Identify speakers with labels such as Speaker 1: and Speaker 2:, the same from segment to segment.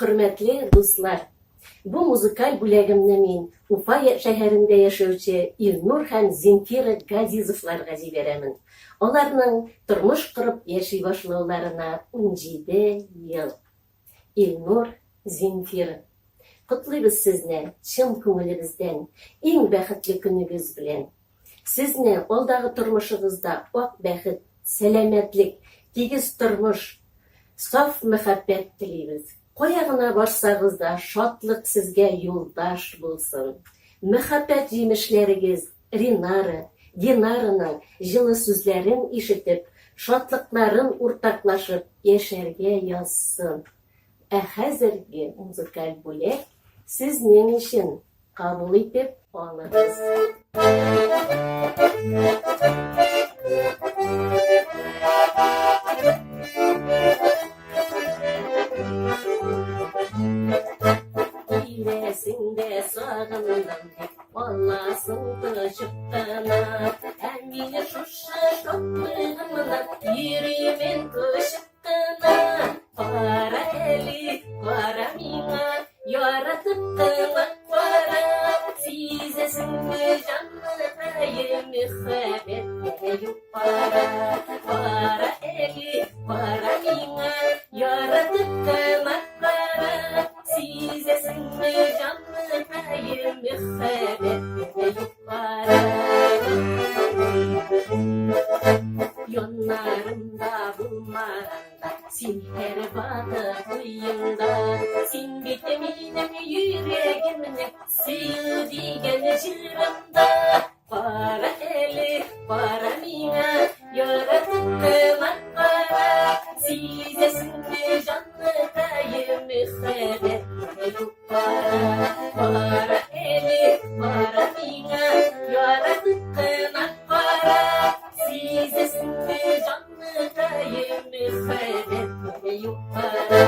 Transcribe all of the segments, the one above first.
Speaker 1: Hürmetli dostlar, bu muzikal bulegimni men Ufa şäherinde yaşaучы İlnur hem Zinfira Gazizovlarga jiberamin. Olarning turmush qurib yashay boshlaularyna 17 yıl. İlnur, Zinfira. Kutlayız sizni çın көңелебездән иң бәхетле көнегез белән. Сезне алдағы тормышыгызда ак бәхет, сәламәтлек, тигез тормыш, саф мәхәббәт телибез. Кая гына барсагыз да шатлык сезгә юлдаш булсын. Мәхәббәт җимешләрегез Ринара, Динараның җылы сүзләрен ишетеп, шатлыкларын уртаклашып яшәргә язсын. Ә хәзерге музыкаль бүлек sizning için kabul edip alırız. İlesinde sağındım, vallasındı çıktığına, emine şuşa şoklığımına, yürüyümün kışıktığına, para eli, para mina, yaratıp kılak para, sizesin mi canlıdayı mühebette yok para. Para eli, para mina, yaratıp kılak para, sizesin mi canlıdayı mühebette yok para. Yonlarımda bulmaranda, sin her bağı duyunda, sin vitaminim yüreğimde, suyu digen çırımda. Para eli, para mina, yaratıp kılak para, sizesin mi canlıdayı mühebette yok para. Para eli, para mina, yaratıp kılak para, sizesin mi canlıdayı mühebette yok para.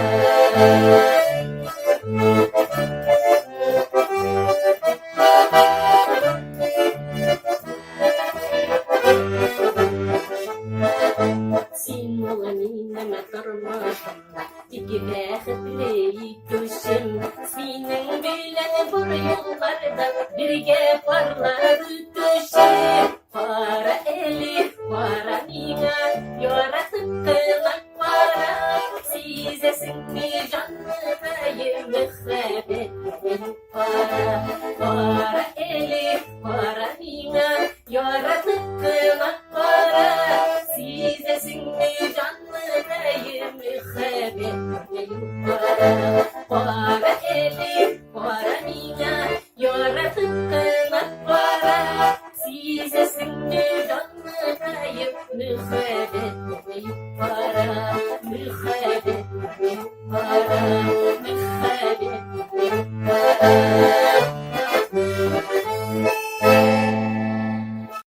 Speaker 1: Sin olanine turmuşumda, iki bäxetli köşüm. Senin bilen bu yollarda birge parlar ötüşüm. Para eli, para mina, yaratıp kılak para, sizesin mi canlıdayı mühebette yok para. Para eli, para mina, yaratıp kılak para, sizesin mi canlıdayı mühebette yok para.